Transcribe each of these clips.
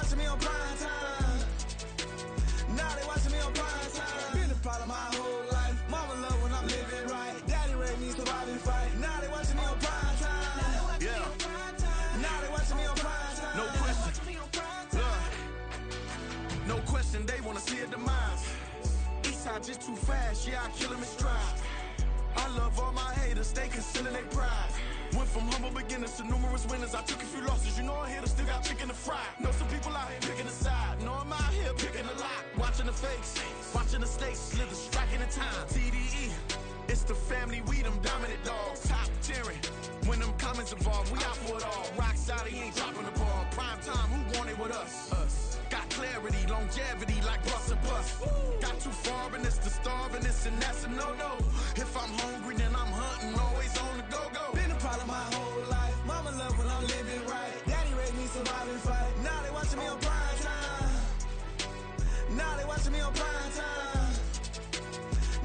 watching me on prime time. Now they watching me on prime time. Been the problem my whole life. Mama love when I'm living right. Daddy raised me surviving fight. Now they watching me on prime time. Yeah. Now they watching me on prime time. No question. No question, they wanna see a demise. Eastside just too fast, yeah, I kill them in stride. I love all my haters, they concealing their pride. Went from humble beginners to numerous winners. I took a few losses, you know I'm here to still got chicken to fry. Know some people out here picking a side. Know I'm out here picking a lot. Watching the fakes, watching the stakes, slither, striking the time. TDE, it's the family, we them dominant dogs. Top tiering, when them comments involved, we out for it all. Rock solid, he ain't dropping the ball. Prime time, who want it with us? Got clarity, longevity like bus and bus. Got too far and it's the starving, this and that's a no-no. If I'm hungry, then I'm hunting, always on the go-go. Been a problem my whole life. Mama love when I'm living right. Daddy raised me surviving fight. Now they watching me on prime time. Now they watching me on prime time.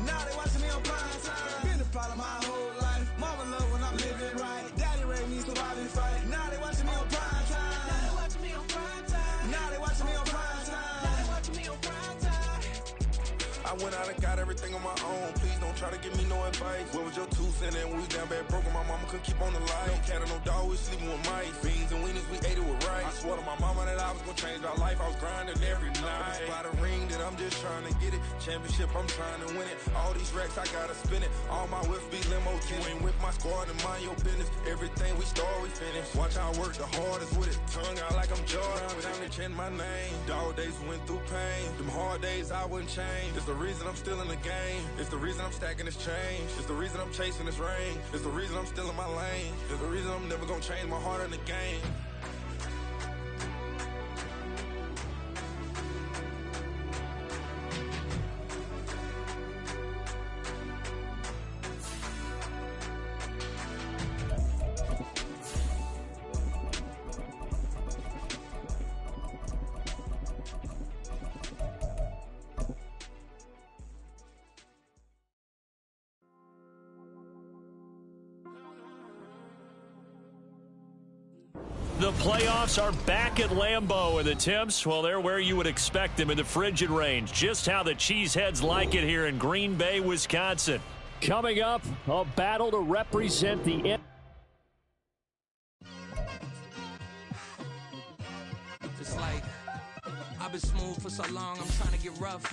Now they watching me on prime time. Been a problem my whole life. Mama love when I'm living right. Daddy raised me surviving fight. Now they watching me on prime time. Now they watching me on prime time. Now they watching me on prime time. Now they watching me on prime time. I went out and got everything on my own. Please don't try to give me no advice. What was your 2 cents and we was down bad broke and my mama couldn't keep on the light. No cat or no dog, we sleeping with mice. Beans and wieners, we ate it with rice. I swore to my mama that I was gonna change our life. I was grinding every night. By the ring that I'm just trying to get it. Championship, I'm trying to win it. All these racks, I gotta spin it. All my whips be limo tinted. You ain't with my squad and mind your business. Everything we start, we finish. Watch how I work the hardest with it. Tongue out like I'm Jordan. Time to change my name. Dog days went through pain. Them hard days I wouldn't change. It's the reason I'm still in the game. It's the reason I'm stacking this change. It's the reason I'm chasing this rain. It's the reason I'm still in my lane. It's the reason I'm never gonna change my heart in the game. The playoffs are back at Lambeau, and the temps, well, they're where you would expect them in the frigid range. Just how the Cheeseheads like it here in Green Bay, Wisconsin. Coming up, a battle to represent the It's like I've been smooth for so long, I'm trying to get rough.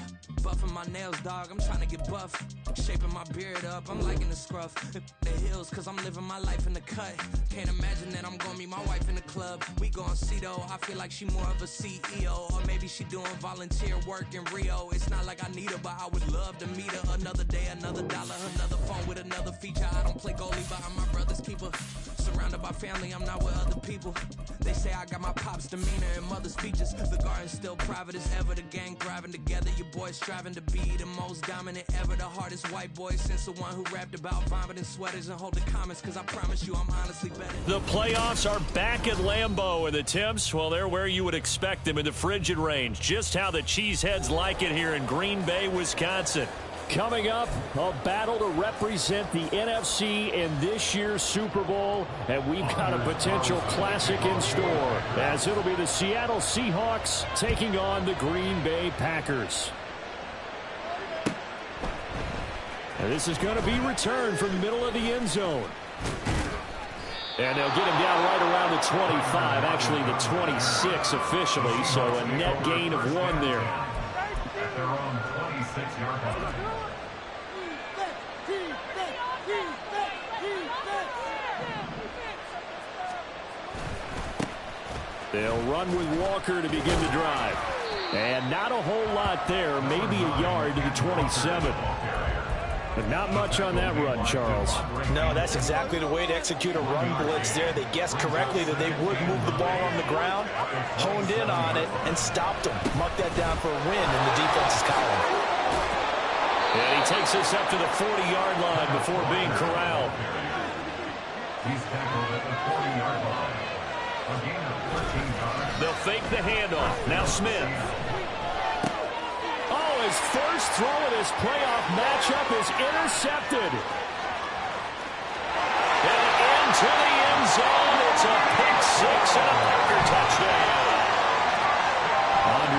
Buffing my nails, dog, I'm trying to get buff. Shaping my beard up, I'm liking the scruff. The hills, cause I'm living my life in the cut. Can't imagine that I'm gonna meet my wife in the club. We gon' see though, I feel like she more of a CEO. Or maybe she doing volunteer work in Rio. It's not like I need her, but I would love to meet her. Another day, another dollar, another phone with another feature. I don't play goalie, but I'm my brother's keeper. Surrounded by family, I'm not with other people. They say I got my pop's demeanor and mother's features. The garden's still private as ever, the gang thriving together. Your boys striving to be the most dominant ever. The hardest white boy since the one who rapped about vomiting sweaters and hold the comments, cause I promise you I'm honestly better. The playoffs are back at Lambeau, and the temps, well, they're where you would expect them in the frigid range. Just how the Cheeseheads like it here in Green Bay, Wisconsin. Coming up, a battle to represent the NFC in this year's Super Bowl, and we've got a potential classic in store, as it'll be the Seattle Seahawks taking on the Green Bay Packers. And this is going to be returned from the middle of the end zone. And they'll get him down right around the 25, actually the 26 officially, so a net gain of 1 there. At their own 26-yard line. They'll run with Walker to begin the drive. And not a whole lot there, maybe a yard to the 27. But not much on that run, Charles. No, that's exactly the way to execute a run blitz there. They guessed correctly that they would move the ball on the ground, honed in on it, and stopped them. Mucked that down for a win in the defense's column. And he takes us up to the 40-yard line before being corralled. He's tackled at the 40-yard line. A gain of 13 yards. They'll fake the handoff. Now Smith. Oh, his first throw of this playoff matchup is intercepted. And into the end zone. It's a pick six and a Packer touchdown.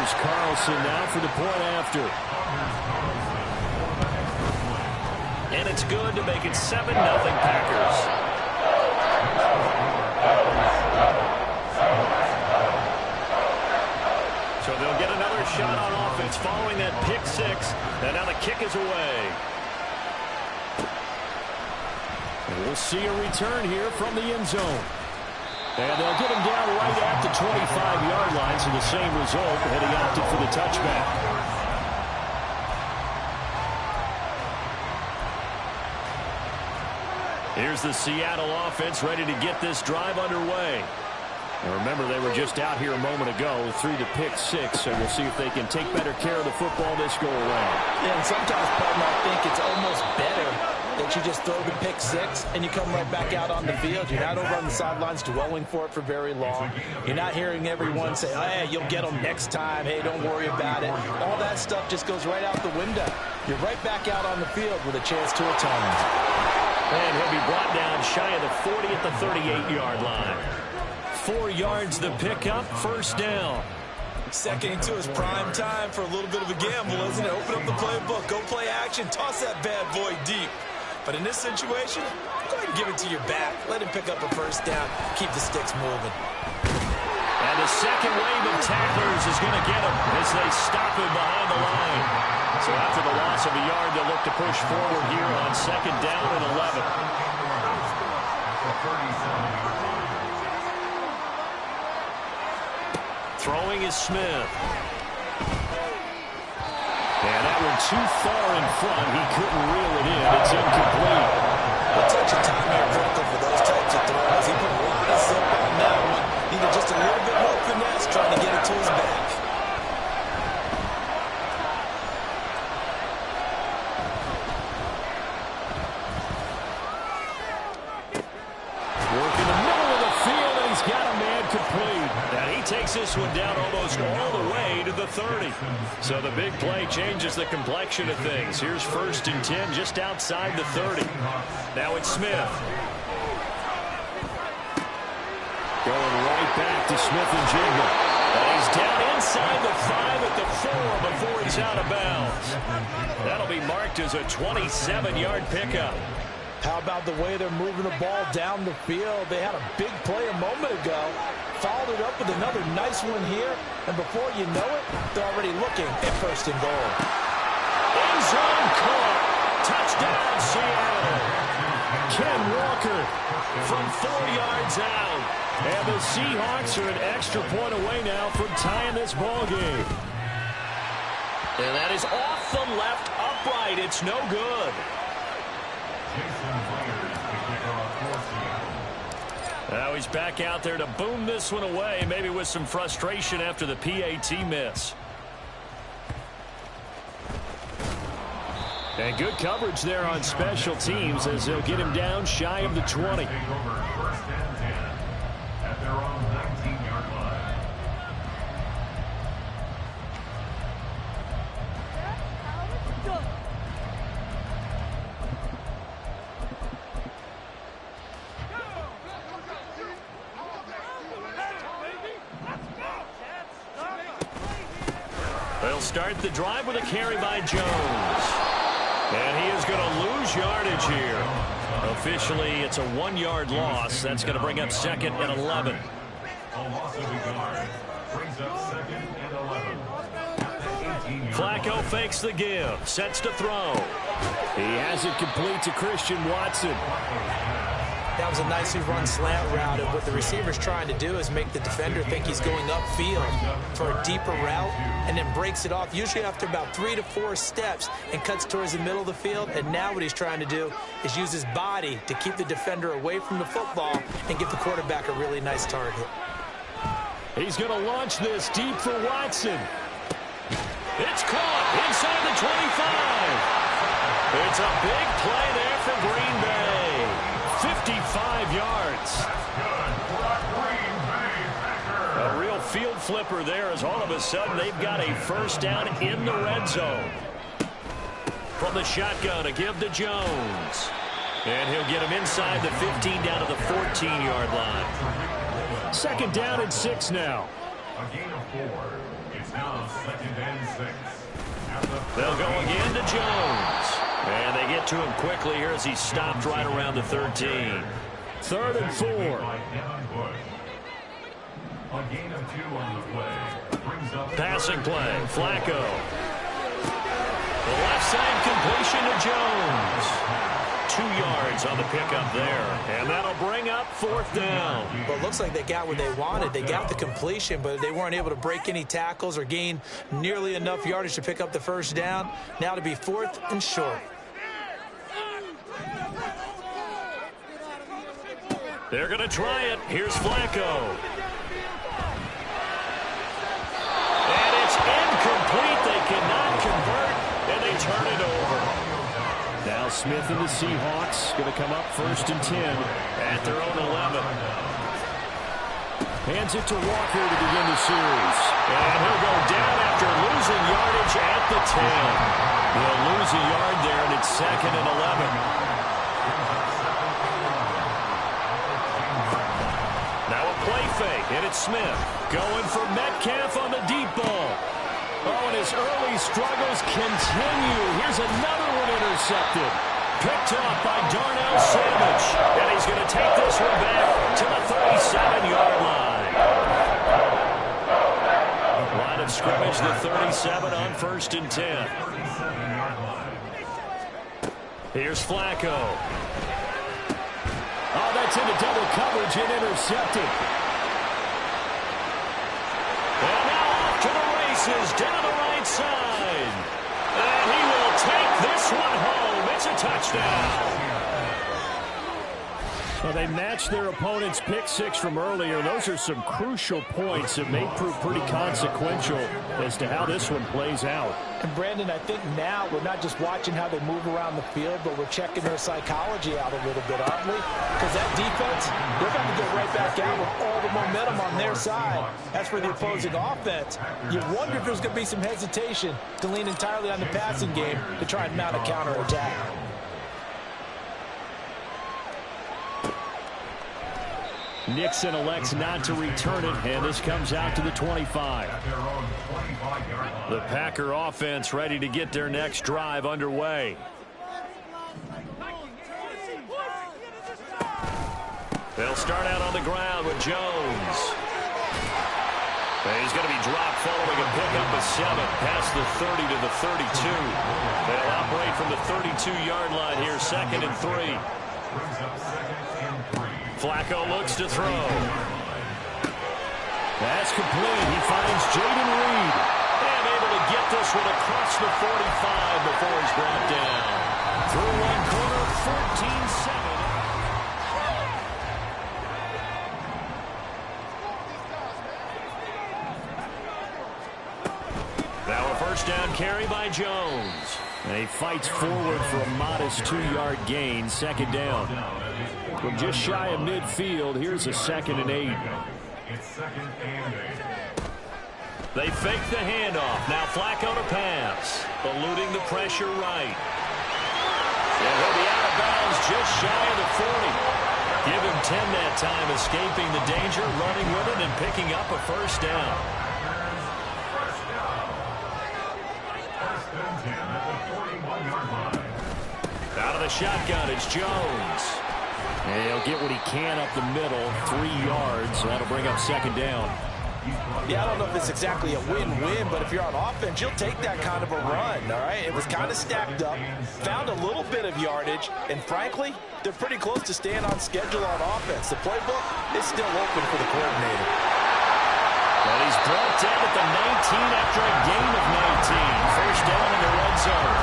Here's Carlson now for the point after. And it's good to make it 7-0 Packers. So they'll get another shot on offense following that pick six. And now the kick is away. And we'll see a return here from the end zone. And they'll get him down right at the 25-yard line, so the same result, and he opted for the touchback. Here's the Seattle offense ready to get this drive underway. And remember, they were just out here a moment ago through the pick six, so we'll see if they can take better care of the football this go-around. Yeah, and sometimes, Peyton, I think it's almost better that you just throw the pick six and you come right back out on the field. You're not over on the sidelines dwelling for it for very long. You're not hearing everyone say, oh, hey, you'll get them next time. Hey, don't worry about it. All that stuff just goes right out the window. You're right back out on the field with a chance to atone. And he'll be brought down shy of the 40 at the 38-yard line. 4 yards the pickup, first down. Second and 2 is prime time for a little bit of a gamble, isn't it? Open up the playbook, go play action, toss that bad boy deep. But in this situation, go ahead and give it to your back. Let him pick up a first down. Keep the sticks moving. And the second wave of tacklers is going to get him as they stop him behind the line. So after the loss of a yard, they'll look to push forward here on second down and 11. Throwing is Smith. And that one too far in front. He couldn't reel it in. It's incomplete. A touch of time here critical for those types of throws. He put a lot of zip on that one. Needed just a little bit more finesse trying to get it to his back. Work in the middle of the field, and he's got a man complete. And he takes this one down almost all the way to the 30. So the big play changes the complexion of things. Here's 1st and 10 just outside the 30. Now it's Smith. Going right back to Smith and Jigba. And he's down inside the 5 at the 4 before he's out of bounds. That'll be marked as a 27-yard pickup. How about the way they're moving the ball down the field? They had a big play a moment ago. Followed it up with another nice one here. And before you know it, they're already looking at 1st and goal. End zone caught. Touchdown, Seattle. Ken Walker from 4 yards out. And the Seahawks are an extra point away now from tying this ball game. And that is off the left upright. It's no good. Now he's back out there to boom this one away, maybe with some frustration after the PAT miss. And good coverage there on special teams as they'll get him down shy of the 20. At their own 19-yard line. They'll start the drive with a carry by Jones. And he is going to lose yardage here. Officially, it's a 1-yard loss. That's going to bring up 2nd and 11. A loss of a yard brings up 2nd and 11. Flacco fakes the give, sets to throw. He has it complete to Christian Watson. That was a nicely run slant route, and what the receiver's trying to do is make the defender think he's going upfield for a deeper route, and then breaks it off, usually after about 3 to 4 steps, and cuts towards the middle of the field. And now what he's trying to do is use his body to keep the defender away from the football and give the quarterback a really nice target. He's going to launch this deep for Watson. It's caught inside the 25. It's a big play there for Green Bay. 55 yards. A real field flipper there as all of a sudden they've got a first down in the red zone. From the shotgun, a give to Jones. And he'll get him inside the 15 down to the 14-yard line. 2nd down and 6 now. A gain of 4. It's now 2nd and 6. They'll go again to Jones. And they get to him quickly here as he stopped right around the 13. 3rd and 4. A gain of 2 on the play. Brings up Passing play. Flacco. The left side completion to Jones. 2 yards on the pickup there. And that'll bring up 4th down. Well, it looks like they got what they wanted. They got the completion, but they weren't able to break any tackles or gain nearly enough yardage to pick up the 1st down. Now to be 4th and short. They're going to try it. Here's Flacco. And it's incomplete. They cannot convert, and they turn it over. Now Smith and the Seahawks going to come up 1st and 10 at their own 11. Hands it to Walker to begin the series. And he'll go down after losing yardage at the 10. They'll lose a yard there, and it's 2nd and 11. Play fake, and it's Smith going for Metcalf on the deep ball. Oh, and his early struggles continue. Here's another one intercepted. Picked off by Darnell Savage. And he's going to take this one back to the 37-yard line. Line of scrimmage, the 37 on 1st and 10. Here's Flacco. Oh, that's into double coverage and intercepted. And now off to the races down the right side. And he will take this one home. It's a touchdown. Well, they matched their opponent's pick 6 from earlier. Those are some crucial points that may prove pretty consequential as to how this one plays out. And Brandon, I think now we're not just watching how they move around the field, but we're checking their psychology out a little bit, aren't we? Because that defense, they're going to go right back out with all the momentum on their side. As for the opposing offense, you wonder if there's going to be some hesitation to lean entirely on the passing game to try and mount a counterattack. Nixon elects not to return it, and this comes out to the 25. The Packer offense ready to get their next drive underway. They'll start out on the ground with Jones. And he's going to be dropped following a pickup of 7 past the 30 to the 32. They'll operate from the 32-yard line here, 2nd and 3. Flacco looks to throw. That's complete. He finds Jaden Reed. And able to get this one across the 45 before he's brought down. Through one corner, 14-7. Now a 1st down carry by Jones. And he fights forward for a modest 2-yard gain, 2nd down. From just shy of midfield, here's a 2nd and 8. It's 2nd and 8. They fake the handoff. Now Flacco to pass. Eluding the pressure right. And he'll be out of bounds just shy of the 40. Give him 10 that time, escaping the danger, running with it, and picking up a 1st down. 1st and 10 at the 41-yard line. Out of the shotgun, it's Jones. And he'll get what he can up the middle, 3 yards. So that'll bring up 2nd down. Yeah, I don't know if it's exactly a win-win, but if you're on offense, you'll take that kind of a run, all right? It was kind of stacked up, found a little bit of yardage, and frankly, they're pretty close to staying on schedule on offense. The playbook is still open for the coordinator. And he's brought down at the 19 after a gain of 19. 1st down in the red zone.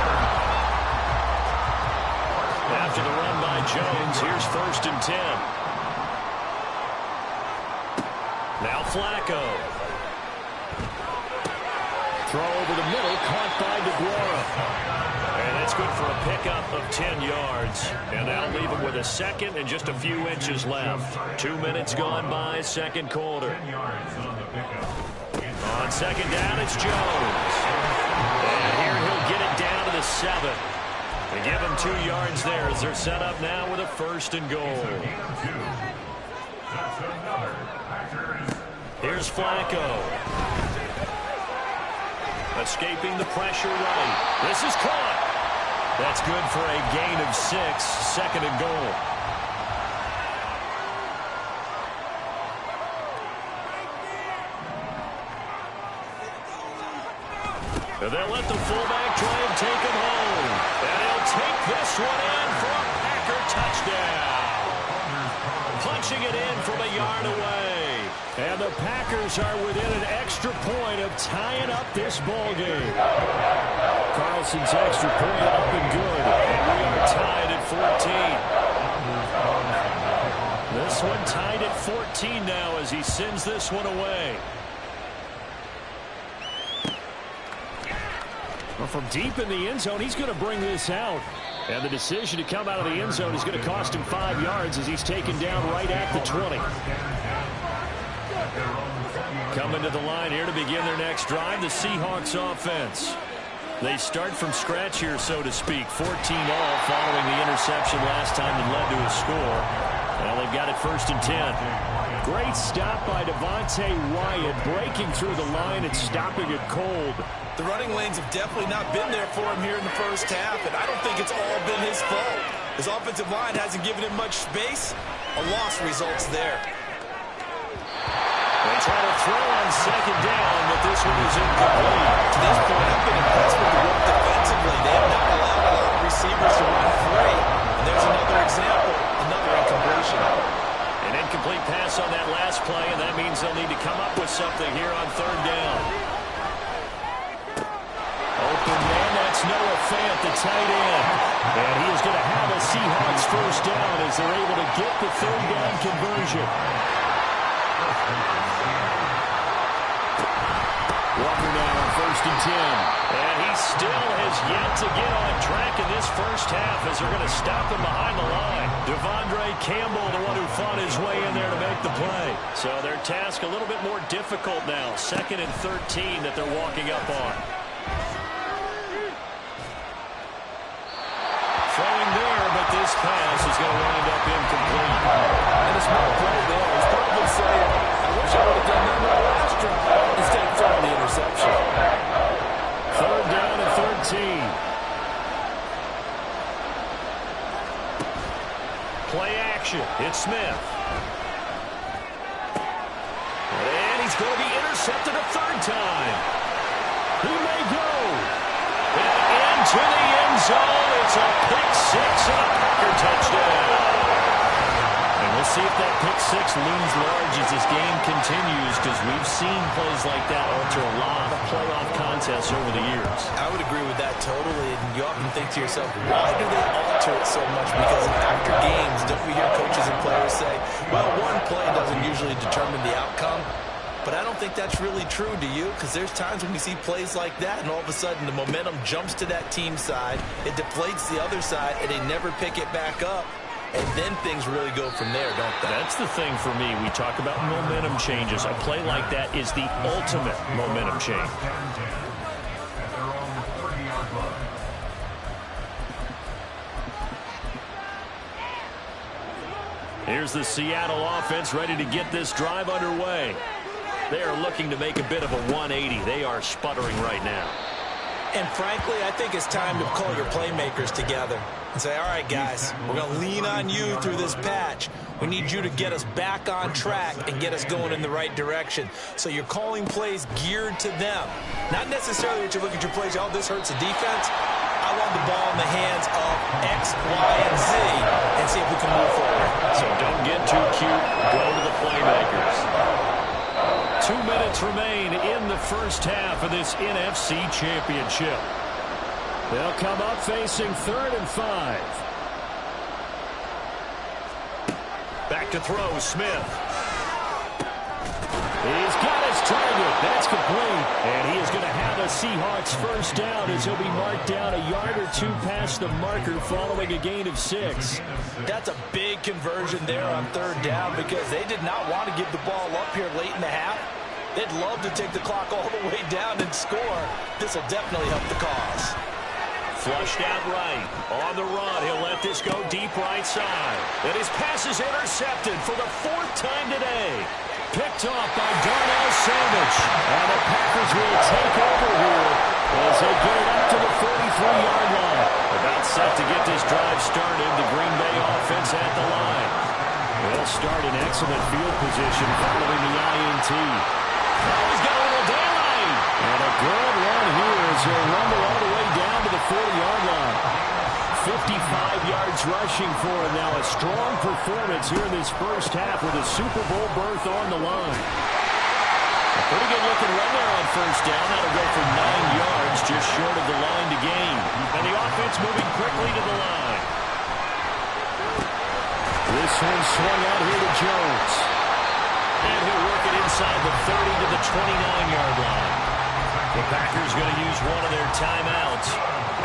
After the run by Jones, here's 1st and 10. Now Flacco. Throw over the middle, caught by DeGuara. And that's good for a pickup of 10 yards. And that'll leave him with a 2nd and just a few inches left. 2 minutes gone by, 2nd quarter. On 2nd down, it's Jones. And here he'll get it down to the 7. They give him 2 yards there as they're set up now with a 1st and goal. Here's Flacco. Escaping the pressure right. This is caught. That's good for a gain of 6, 2nd and goal. And they'll let the fullback try and take him home. And he'll take this one in for a Packer touchdown. Punching it in from a yard away. And the Packers are within an extra point of tying up this ball game. Carlson's extra point up and good. And we are tied at 14. This one tied at 14 now as he sends this one away. Well, from deep in the end zone, he's going to bring this out. And the decision to come out of the end zone is going to cost him 5 yards as he's taken down right at the 20. Coming to the line here to begin their next drive, the Seahawks offense. They start from scratch here, so to speak. 14 all following the interception last time that led to a score. Well, they've got it 1st and 10. Great stop by Devontae Wyatt, breaking through the line and stopping it cold. The running lanes have definitely not been there for him here in the first half, and I don't think it's all been his fault. His offensive line hasn't given him much space. A loss results there. They try to throw on 2nd down, but this one is incomplete. To this point, I've been impressed with the work defensively. They have not allowed a lot of receivers to run free. And there's another example, another incompletion. An incomplete pass on that last play, and that means they'll need to come up with something here on 3rd down. Open man, that's Noah Fant, the tight end. And he is going to have a Seahawks 1st down as they're able to get the 3rd down conversion. Walker now on 1st and 10. And he still has yet to get on track in this first half as they're going to stop him behind the line. Devondre Campbell, the one who fought his way in there to make the play. So their task a little bit more difficult now. 2nd and 13 that they're walking up on. Throwing there, but this pass is going to wind up incomplete. And a small play there. He's probably saying, I wish I would have done that my last drive instead of throwing the interception. 3rd down and 13. Play action. It's Smith. And he's going to be intercepted a 3rd time. He may go. And into the end zone. It's a pick 6 and a Packer touchdown. And we'll see if that pick 6 looms large as this game continues, because we've seen plays like that alter a lot of playoff contests over the years. I would agree with that totally, and you often think to yourself, why do they alter it so much? Because after games, don't we hear coaches and players say, well, one play doesn't usually determine the outcome? But I don't think that's really true, do you? Because there's times when we see plays like that, and all of a sudden the momentum jumps to that team side, it deflates the other side, and they never pick it back up. And then things really go from there, don't they? That's the thing for me. We talk about momentum changes. A play like that is the ultimate momentum change. Here's the Seattle offense ready to get this drive underway. They are looking to make a bit of a 180. They are sputtering right now. And frankly, I think it's time to call your playmakers together and say, all right, guys, we're going to lean on you through this patch. We need you to get us back on track and get us going in the right direction. So you're calling plays geared to them. Not necessarily that you look at your plays, oh, this hurts the defense. I want the ball in the hands of X, Y, and Z and see if we can move forward. So don't get too cute. Go to the playmakers. 2 minutes remain in the first half of this NFC Championship. They'll come up facing 3rd and 5. Back to throw, Smith. He's got his target. That's complete. And he is going to have a Seahawks 1st down as he'll be marked down a yard or 2 past the marker following a gain of 6. That's a big conversion there on 3rd down because they did not want to give the ball up here late in the half. They'd love to take the clock all the way down and score. This will definitely help the cause. Flushed out right. On the run, he'll let this go deep right side. And his pass is intercepted for the 4th time today. Picked off by Darnell Savage. And the Packers will take over here excellent field position following the INT. Oh, he's got a little daylight. And a good run here as he'll rumble all the way down to the 40-yard line. 55 yards rushing for him now. A strong performance here in this first half with a Super Bowl berth on the line. A pretty good looking run there on first down. That'll go for 9 yards, just short of the line to gain. And the offense moving quickly to the line. This one swung out here to Jones. And he'll work it inside the 30 to the 29-yard line. The Packers going to use one of their timeouts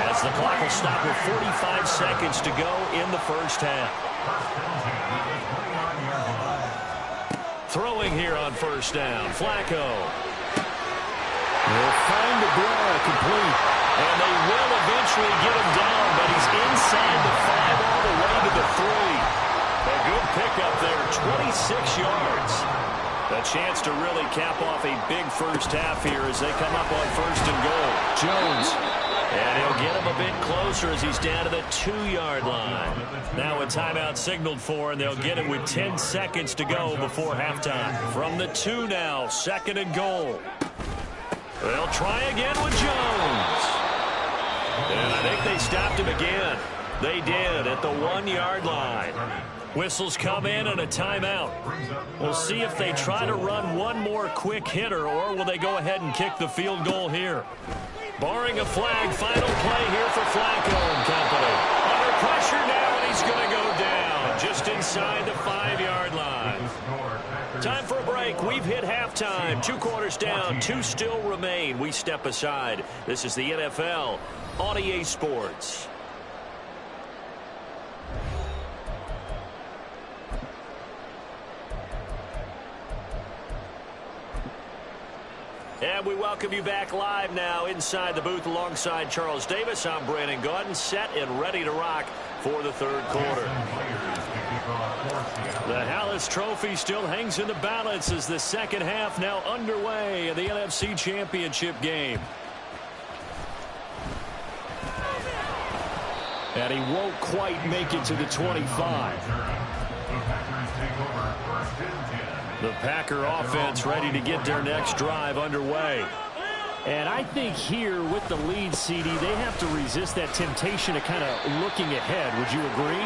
as the clock will stop with 45 seconds to go in the first half. Throwing here on first down, Flacco. They'll find the Deguara complete. And they will eventually get him down, but he's inside the 5 all the way to the 3. A good pickup there, 26 yards. A chance to really cap off a big first half here as they come up on first and goal. Jones. And he'll get him a bit closer as he's down to the 2-yard line. Now a timeout signaled for, and they'll get it with 10 seconds to go before halftime. From the 2 now, second and goal. They'll try again with Jones. And I think they stopped him again. They did at the 1-yard line. Whistles come in and a timeout. We'll see if they try to run one more quick hitter, or will they go ahead and kick the field goal here. Barring a flag, final play here for Flacco and company. Under pressure now, and he's going to go down just inside the 5-yard line. Time for a break. We've hit halftime. 2 quarters down, 2 still remain. We step aside. This is the NFL on EA Sports. And we welcome you back live now inside the booth alongside Charles Davis. I'm Brandon Gaudin, set and ready to rock for the third quarter. The Hallis Trophy still hangs in the balance as the second half now underway in the NFC Championship game. And he won't quite make it to the 25. The Packer offense ready to get their next drive underway. And I think here with the lead, CD, they have to resist that temptation of kind of looking ahead. Would you agree?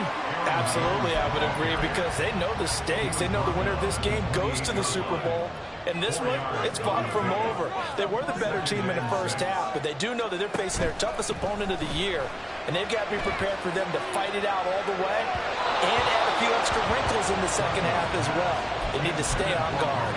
Absolutely, I would agree, because they know the stakes. They know the winner of this game goes to the Super Bowl. And this one, it's fought from over. They were the better team in the first half, but they do know that they're facing their toughest opponent of the year. And they've got to be prepared for them to fight it out all the way and add a few extra wrinkles in the second half as well. They need to stay on guard.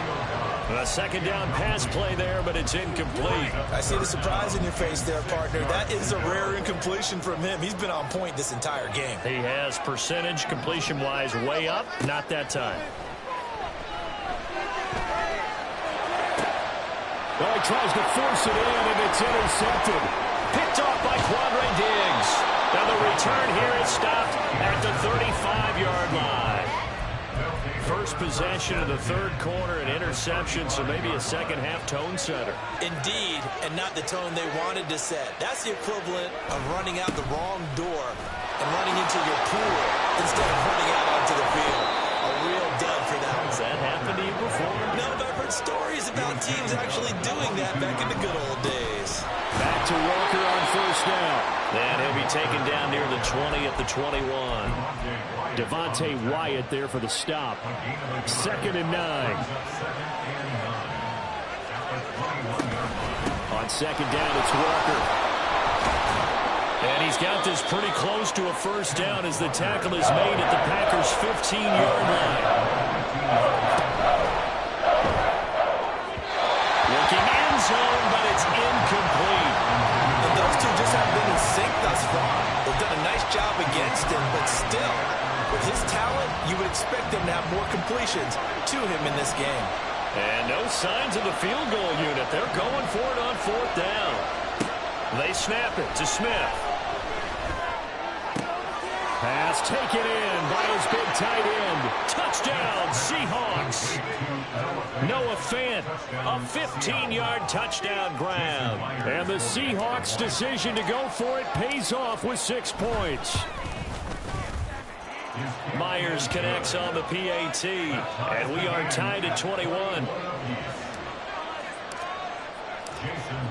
A second down pass play there, but it's incomplete. I see the surprise in your face there, partner. That is a rare incompletion from him. He's been on point this entire game. He has percentage completion-wise way up. Not that time. Well, he tries to force it in, and it's intercepted. Picked off by Quandre Diggs. Now the return here is stopped at the 35-yard line. First possession of the third quarter, an interception, so maybe a second-half tone setter. Indeed, and not the tone they wanted to set. That's the equivalent of running out the wrong door and running into your pool instead of running out onto the field. A real dud for them. Has that happened to you before? No, but I've heard stories about teams actually doing that back in the good old days. Back to Walker on first down. And he'll be taken down near the 20 at the 21. Devontae Wyatt there for the stop. 2nd and 9. On second down, it's Walker. And he's got this pretty close to a first down as the tackle is made at the Packers' 15-yard line. Looking end zone, but it's incomplete. And those two just haven't been in sync thus far. They've done a nice job against him, but still, with his talent, you would expect them to have more completions to him in this game. And no signs of the field goal unit. They're going for it on fourth down. They snap it to Smith. Pass taken in by his big tight end. Touchdown, Seahawks. Noah Fant, a 15-yard touchdown grab. And the Seahawks' decision to go for it pays off with 6 points. Myers connects on the PAT, and we are tied at 21.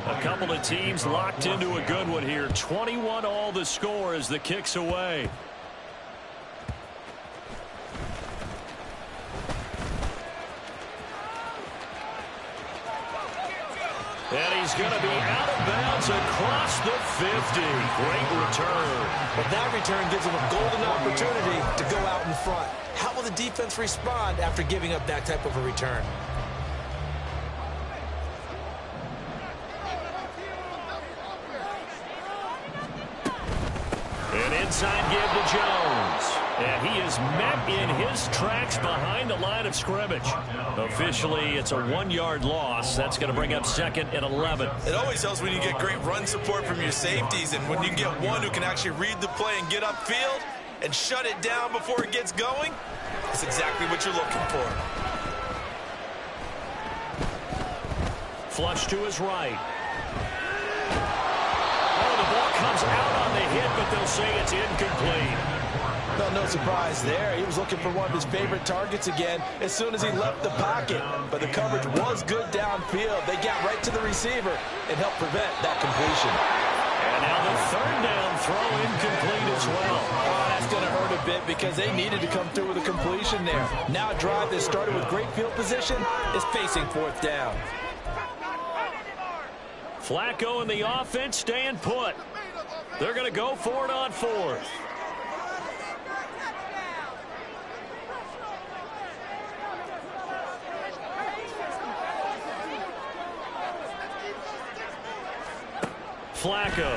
A couple of teams locked into a good one here. 21 all the score as the kick's away. And he's going to be out of bounds across the 50. Great return. But that return gives him a golden opportunity to go out in front. How will the defense respond after giving up that type of a return? An inside give to Jones. And he is met in his tracks behind the line of scrimmage. Officially, it's a 1-yard loss. That's going to bring up second and 11. It always helps when you get great run support from your safeties, and when you get one who can actually read the play and get upfield and shut it down before it gets going, that's exactly what you're looking for. Flush to his right. Oh, the ball comes out on the hit, but they'll say it's incomplete. Well, no surprise there. He was looking for one of his favorite targets again as soon as he left the pocket. But the coverage was good downfield. They got right to the receiver and helped prevent that completion. And now the third down throw incomplete as well. Oh, that's going to hurt a bit because they needed to come through with a completion there. Now a drive that started with great field position is facing fourth down. Flacco and the offense staying put. They're going to go for it on fourth. Flacco.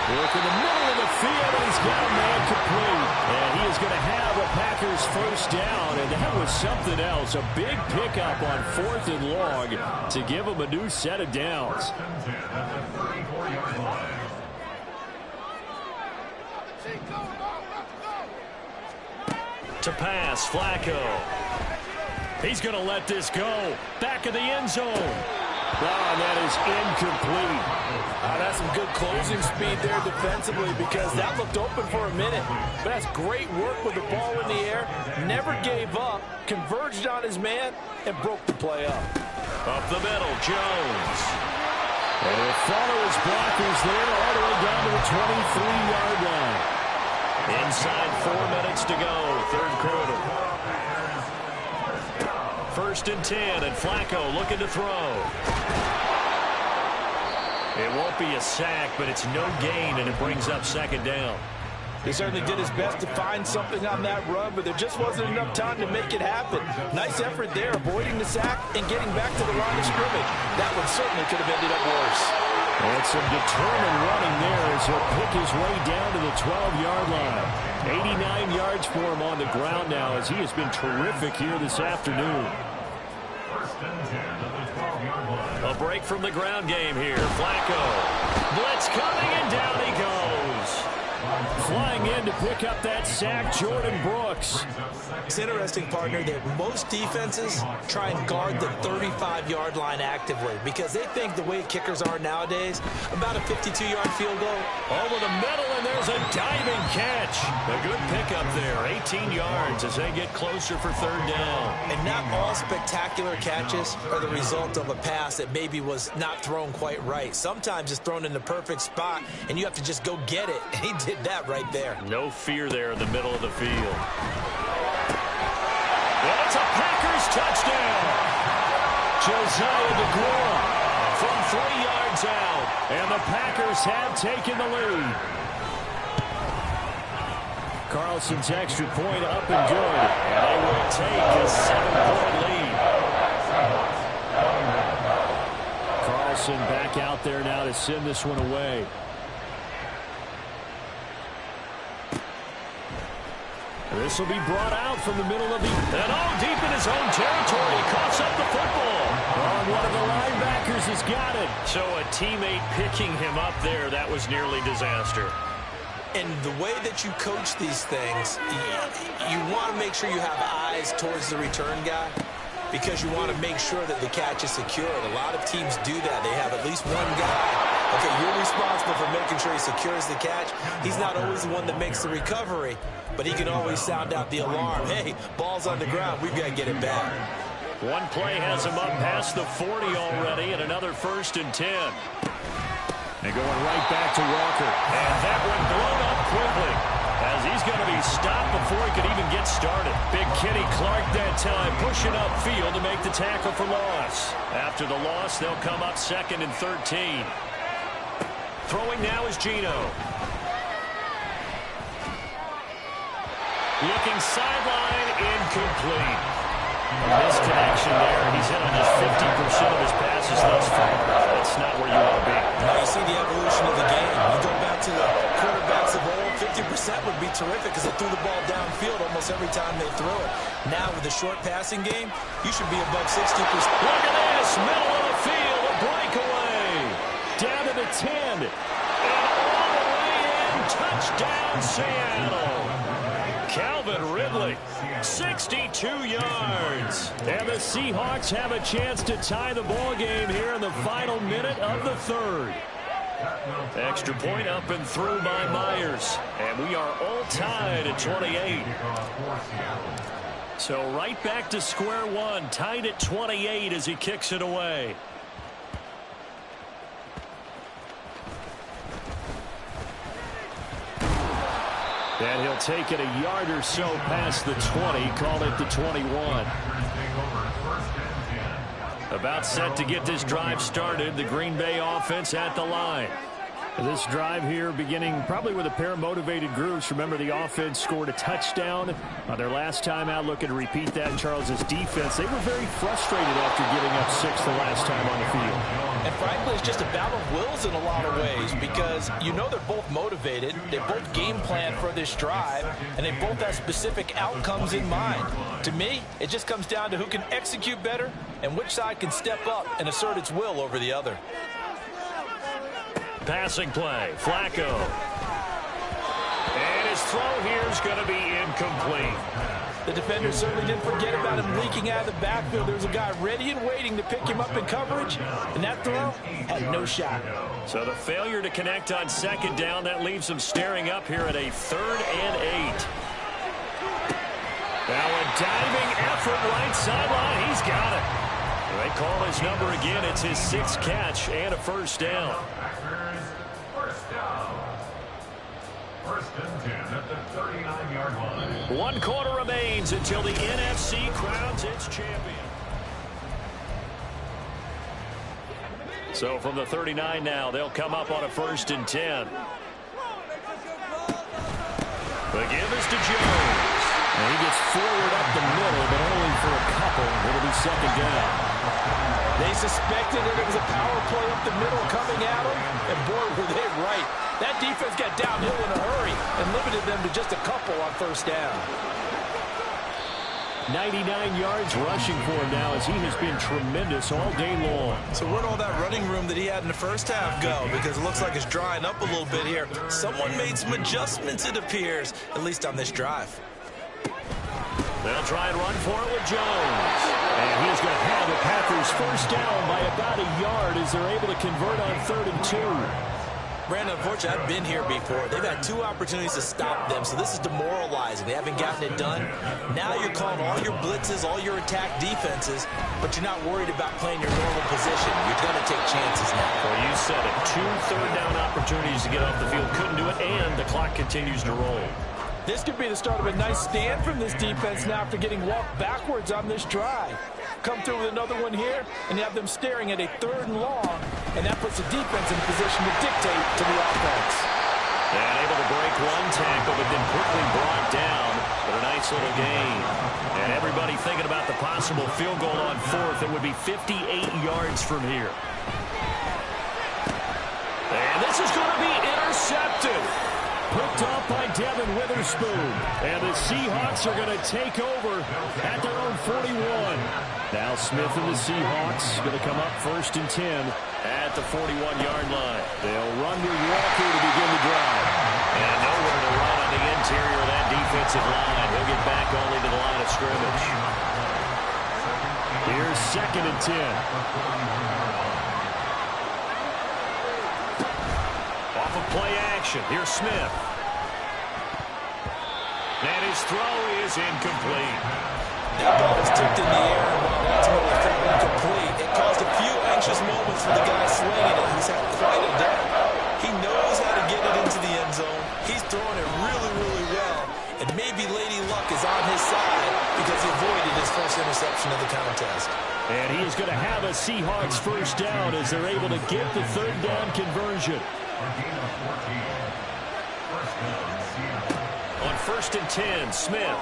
Work in the middle of the field, and he's got a man complete. And he is going to have a Packers first down, and that was something else. A big pickup on 4th and long to give him a new set of downs. To pass, Flacco. He's going to let this go. Back of the end zone. Oh, that is incomplete. That's some good closing speed there defensively because that looked open for a minute. But that's great work with the ball in the air. Never gave up, converged on his man, and broke the play up. Up the middle, Jones. And he'll follow his blockers there all the way down to the 23-yard line. Inside 4 minutes to go, third quarter. 1st and 10, and Flacco looking to throw. It won't be a sack, but it's no gain, and it brings up second down. He certainly did his best to find something on that run, but there just wasn't enough time to make it happen. Nice effort there, avoiding the sack and getting back to the line of scrimmage. That one certainly could have ended up worse. And some determined running there as he'll pick his way down to the 12-yard line. 89 yards for him on the ground now as he has been terrific here this afternoon. A break from the ground game here. Flacco. Blitz coming, and down he goes. Flying in to pick up that sack, Jordan Brooks. It's interesting, partner, that most defenses try and guard the 35-yard line actively because they think the way kickers are nowadays, about a 52-yard field goal. Over the middle, and there's a diving catch. A good pickup there, 18 yards as they get closer for third down. And not all spectacular catches are the result of a pass that maybe was not thrown quite right. Sometimes it's thrown in the perfect spot, and you have to just go get it. And he did that right there. No fear there in the middle of the field. Well, it's a Packers touchdown. Josiah DeGuara from 3 yards out. And the Packers have taken the lead. Carlson's extra point up and good. And they will take a 7-point lead. Carlson back out there now to send this one away. This will be brought out from the middle of the... And deep in his own territory. He coughs up the football. One of the linebackers has got it. So a teammate picking him up there, that was nearly disaster. And the way that you coach these things, you want to make sure you have eyes towards the return guy. because you want to make sure that the catch is secured. A lot of teams do that. They have at least one guy. Okay, you're responsible for making sure he secures the catch. He's not always the one that makes the recovery, but he can always sound out the alarm. Hey, ball's on the ground. We've got to get it back. One play has him up past the 40 already, and another 1st and 10. And going right back to Walker. And that one blown up quickly, as he's going to be stopped before he could even get started. Big Kenny Clark that time pushing upfield to make the tackle for loss. After the loss, they'll come up 2nd and 13. Throwing now is Geno. Looking sideline, incomplete. A misconnection there. He's hit on just 50% of his passes thus far. That's not where you want to be. Now you see the evolution of the game. You go back to the quarterbacks of old, 50% would be terrific because they threw the ball downfield almost every time they throw it. Now with the short passing game, you should be above 60%. Look at this, middle of the field, a breakaway. Down to the 10. And all the way in, touchdown Seattle. Calvin Ridley, 62 yards. And the Seahawks have a chance to tie the ball game here in the final minute of the 3rd. Extra point up and through by Myers. And we are all tied at 28. So right back to square one, tied at 28 as he kicks it away. And he'll take it a yard or so past the 20, call it the 21. About set to get this drive started, the Green Bay offense at the line. This drive here beginning probably with a pair of motivated groups. Remember, the offense scored a touchdown on their last time out. Looking to repeat that in Charles' defense. They were very frustrated after giving up 6 the last time on the field. And frankly, it's just a battle of wills in a lot of ways because you know they're both motivated. They both game plan for this drive, and they both have specific outcomes in mind. To me, it just comes down to who can execute better and which side can step up and assert its will over the other. Passing play, Flacco. And his throw here is going to be incomplete. The defender certainly didn't forget about him leaking out of the backfield. There's a guy ready and waiting to pick him up in coverage, and that throw had no shot. So the failure to connect on 2nd down, that leaves him staring up here at a 3rd and 8. Now a diving effort right sideline. He's got it. They call his number again. It's his 6th catch and a 1st down. First and 10 at the 39-yard line. 1 quarter remains until the NFC crowns its champion. So from the 39 now, they'll come up on a 1st and 10. The give is to Jones. And he gets forward up the middle, but only for a couple. It'll be 2nd down. They suspected that it was a power play up the middle coming at them, and boy, were they right. That defense got downhill in a hurry and limited them to just a couple on 1st down. 99 yards rushing for him now as he has been tremendous all day long. So where'd all that running room that he had in the first half go? Because it looks like it's drying up a little bit here. Someone made some adjustments, it appears, at least on this drive. They'll try and run for it with Jones. And he's going to have the Packers 1st down by about a yard as they're able to convert on 3rd and 2. Brandon, unfortunately, I've been here before. They've had 2 opportunities to stop them, so this is demoralizing. They haven't gotten it done. Now you're calling all your blitzes, all your attack defenses, but you're not worried about playing your normal position. You're going to take chances now. Well, you said it. 2 third-down opportunities to get off the field. Couldn't do it, and the clock continues to roll. This could be the start of a nice stand from this defense now after getting walked backwards on this drive. Come through with another one here, and you have them staring at a 3rd and long, and that puts the defense in a position to dictate to the offense. And able to break 1 tackle, but then quickly brought down. But a nice little gain. And everybody thinking about the possible field goal on 4th. It would be 58 yards from here. And this is going to be intercepted. Picked off by Devin Witherspoon. And the Seahawks are going to take over at their own 41. Now Smith and the Seahawks going to come up 1st and 10 at the 41-yard line. They'll run with Walker to begin the drive. And nowhere to run on the interior of that defensive line. He'll get back only to the line of scrimmage. Here's 2nd and 10. Off of play action. Here's Smith. And his throw is incomplete. That ball was tipped in the air and while ultimately fell incomplete, it caused a few anxious moments for the guy swinging it. He's had quite a day. He knows how to get it into the end zone. He's throwing it really, really well. And maybe Lady Luck is on his side because he avoided his first interception of the contest. And he is going to have a Seahawks first down as they're able to get the 3rd down conversion. On 1st and 10, Smith.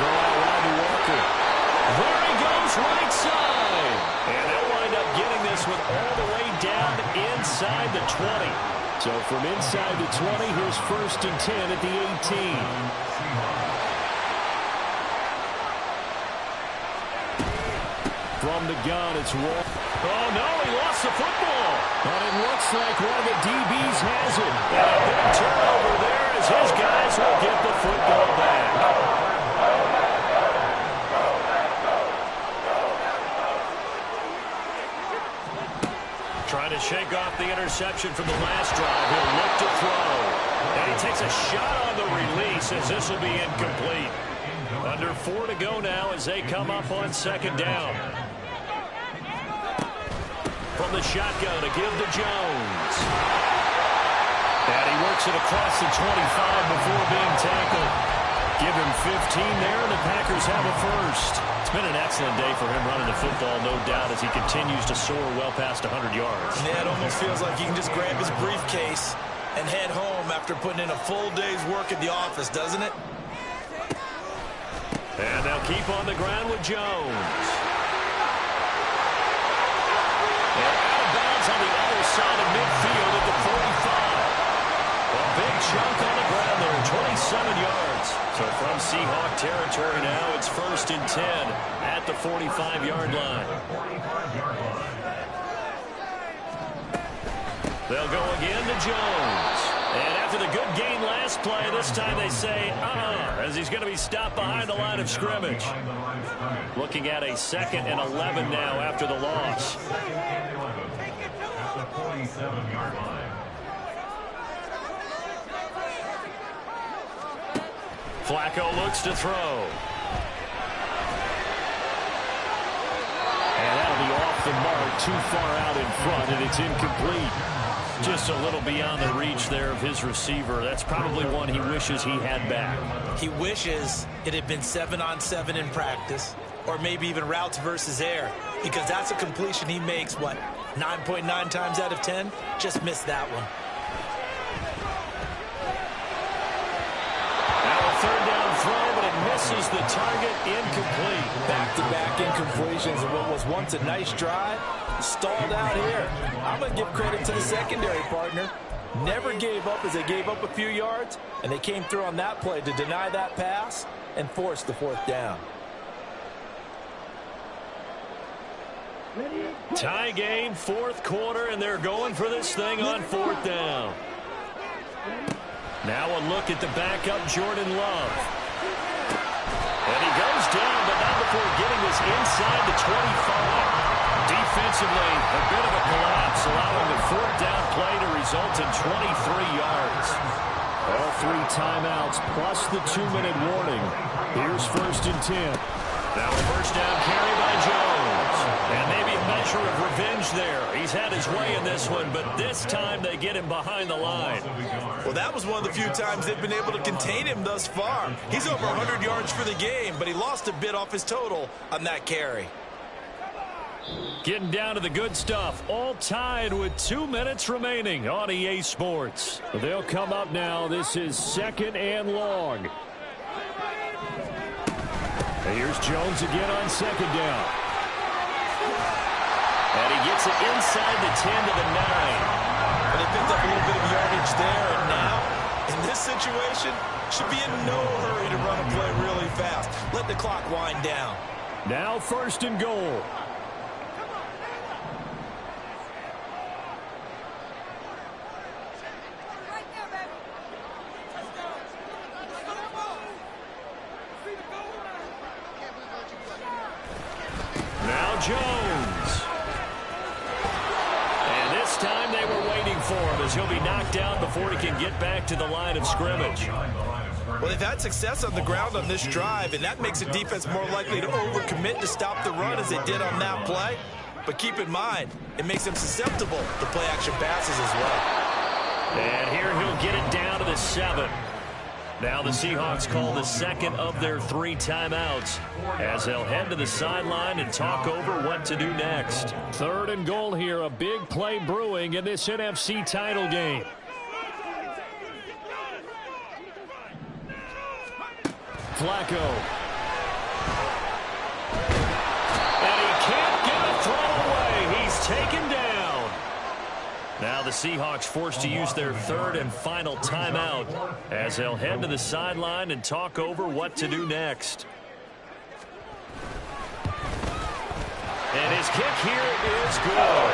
Throw out wide to Walker. There he goes, right side. And they'll wind up getting this one all the way down inside the 20. So from inside the 20, here's 1st and 10 at the 18. From the gun, it's Walker. Oh, no, he lost the football. But it looks like one of the DBs has it. And a big turnover there as his guys will get the football back. Trying to shake off the interception from the last drive. He'll look to throw. And he takes a shot on the release as this will be incomplete. Under 4 to go now as they come up on 2nd down. From the shotgun to give to Jones. And he works it across the 25 before being tackled. Give him 15 there, and the Packers have a first. It's been an excellent day for him running the football, no doubt, as he continues to soar well past 100 yards. Yeah, it almost feels like he can just grab his briefcase and head home after putting in a full day's work at the office, doesn't it? And they'll keep on the ground with Jones. And out of bounds on the other side of midfield at the 45. A big chunk on the ground there, 27 yards. So from Seahawk territory now, it's 1st and 10 at the 45-yard line. They'll go again to Jones. And after the good game last play, this time they say, as he's going to be stopped behind the line of scrimmage. Looking at a 2nd and 11 now after the loss. At the 47-yard line. Flacco looks to throw. And that'll be off the mark, too far out in front, and it's incomplete. Just a little beyond the reach there of his receiver. That's probably one he wishes he had back. He wishes it had been 7-on-7 in practice, or maybe even routes versus air, because that's a completion he makes, 9.9 times out of 10? Just missed that one. Now a 3rd down throw, but it misses the target, incomplete. Back-to-back incompletions of what was once a nice drive. Stalled out here. I'm going to give credit to the secondary partner. Never gave up as they gave up a few yards, and they came through on that play to deny that pass and force the 4th down. Tie game, 4th quarter, and they're going for this thing on 4th down. Now a look at the backup, Jordan Love. And he goes down, but not before getting this inside the 25. Defensively, a bit of a collapse, allowing the 4th down play to result in 23 yards. All 3 timeouts plus the 2-minute warning. Here's 1st and 10. Now a 1st down carry by Jones. And maybe a measure of revenge there. He's had his way in this one, but this time they get him behind the line. Well, that was one of the few times they've been able to contain him thus far. He's over 100 yards for the game, but he lost a bit off his total on that carry. Getting down to the good stuff. All tied with 2 minutes remaining on EA Sports. They'll come up now. This is 2nd and long. Here's Jones again on 2nd down. And he gets it inside the 10 to the 9. But they picked up a little bit of yardage there, and now, in this situation, should be in no hurry to run a play really fast. Let the clock wind down. Now 1st and goal. for him as he'll be knocked down before he can get back to the line of scrimmage. Well, they've had success on the ground on this drive, and that makes the defense more likely to overcommit to stop the run as they did on that play. But keep in mind, it makes them susceptible to play-action passes as well. And here he'll get it down to the 7. Now the Seahawks call the second of their 3 timeouts as they'll head to the sideline and talk over what to do next. 3rd and goal here, a big play brewing in this NFC title game. Flacco. And he can't get a throw away. He's taken down. Now the Seahawks forced to use their 3rd and final timeout as they'll head to the sideline and talk over what to do next. And his kick here is good. Well,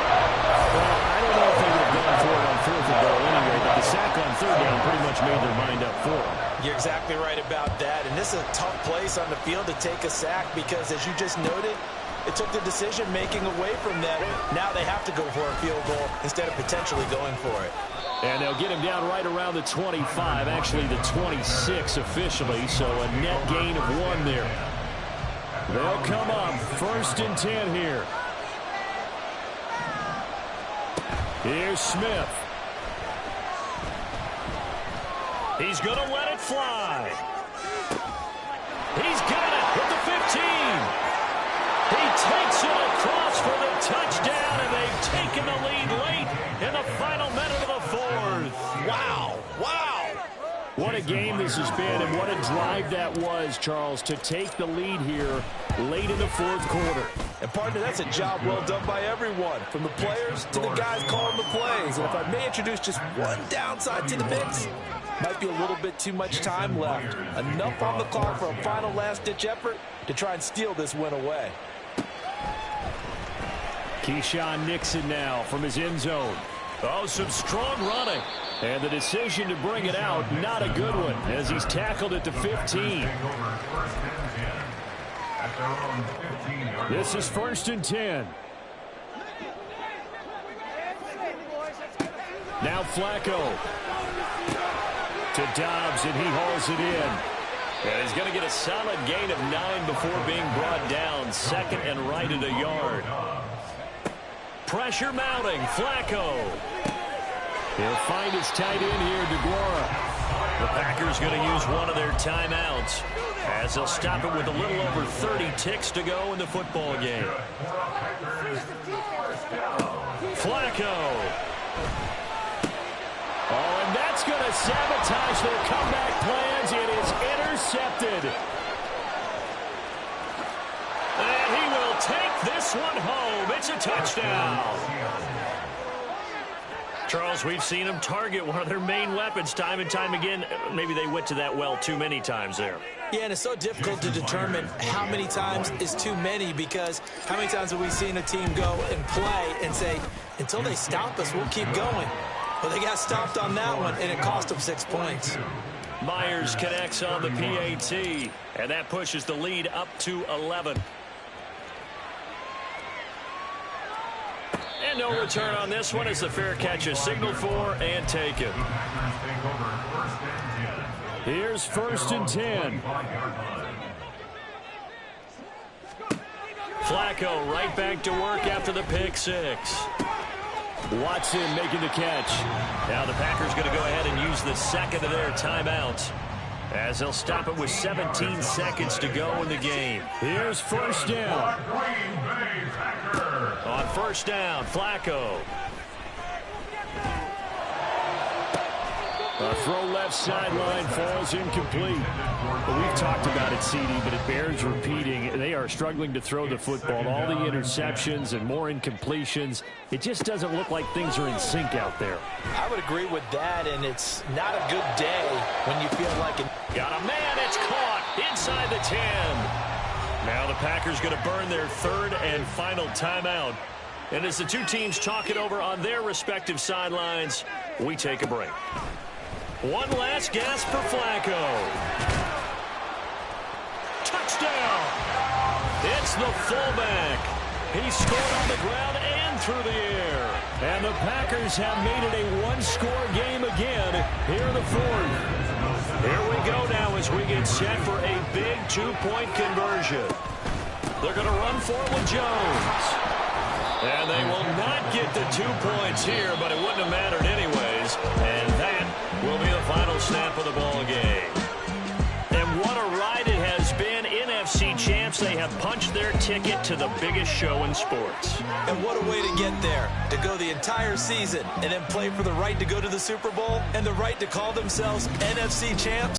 I don't know if they would have gone for it on 4th and goal anyway, but the sack on 3rd down pretty much made their mind up for it. You're exactly right about that. And this is a tough place on the field to take a sack because, as you just noted, it took the decision-making away from them. Now they have to go for a field goal instead of potentially going for it. And they'll get him down right around the 25, actually the 26 officially, so a net gain of 1 there. They'll come up 1st and 10 here. Here's Smith. He's going to let it fly. He's got it at the 15. He takes it across for the touchdown, and they've taken the lead late in the final minute of the 4th. Wow. Wow. What a game this has been, and what a drive that was, Charles, to take the lead here late in the 4th quarter. And, partner, that's a job well done by everyone, from the players to the guys calling the plays. And if I may introduce just one downside to the mix, might be a little bit too much time left. Enough on the clock for a final last-ditch effort to try and steal this win away. Keyshawn Nixon now from his end zone. Oh, some strong running. And the decision to bring it out, not a good one, as he's tackled at the 15. This is 1st and 10. Now Flacco. To Dobbs, and he hauls it in. And he's going to get a solid gain of 9 before being brought down. 2nd and right at a yard. Pressure mounting. Flacco. He'll find his tight end here, DeGuara. The Packers going to use one of their timeouts as they'll stop it with a little over 30 ticks to go in the football game. Flacco. Oh, and that's going to sabotage their comeback plans. It is intercepted. And he will take this one home. It's a touchdown. Charles, we've seen them target one of their main weapons time and time again. Maybe they went to that well too many times there. Yeah, and it's so difficult to determine how many times is too many, because how many times have we seen a team go and play and say, until they stop us, we'll keep going. Well, they got stopped on that one, and it cost them 6 points. Myers connects on the PAT, and that pushes the lead up to 11. And no return on this one as the fair catch is signaled for and taken. Here's 1st and 10. Flacco right back to work after the pick 6. Watson making the catch. Now the Packers going to go ahead and use the 2nd of their timeouts as they'll stop it with 17 seconds to go in the game. Here's 1st down. On 1st down, Flacco. A throw left sideline falls incomplete. Well, we've talked about it, CD, but it bears repeating. They are struggling to throw the football. All the interceptions and more incompletions. It just doesn't look like things are in sync out there. I would agree with that, and it's not a good day when you feel like it. Got a man, it's caught inside the 10. Now the Packers going to burn their 3rd and final timeout. And as the two teams talk it over on their respective sidelines, we take a break. One last gasp for Flacco. Touchdown! It's the fullback. He scored on the ground and through the air. And the Packers have made it a one-score game again here in the fourth. Here we go now as we get set for a big two-point conversion. They're going to run for it with Jones. And they will not get the 2 points here, but it wouldn't have mattered anyways. And that will be the final snap of the ball game. And what a ride it has been. NFC champs, they have punched their ticket to the biggest show in sports. And what a way to get there, to go the entire season and then play for the right to go to the Super Bowl and the right to call themselves NFC champs.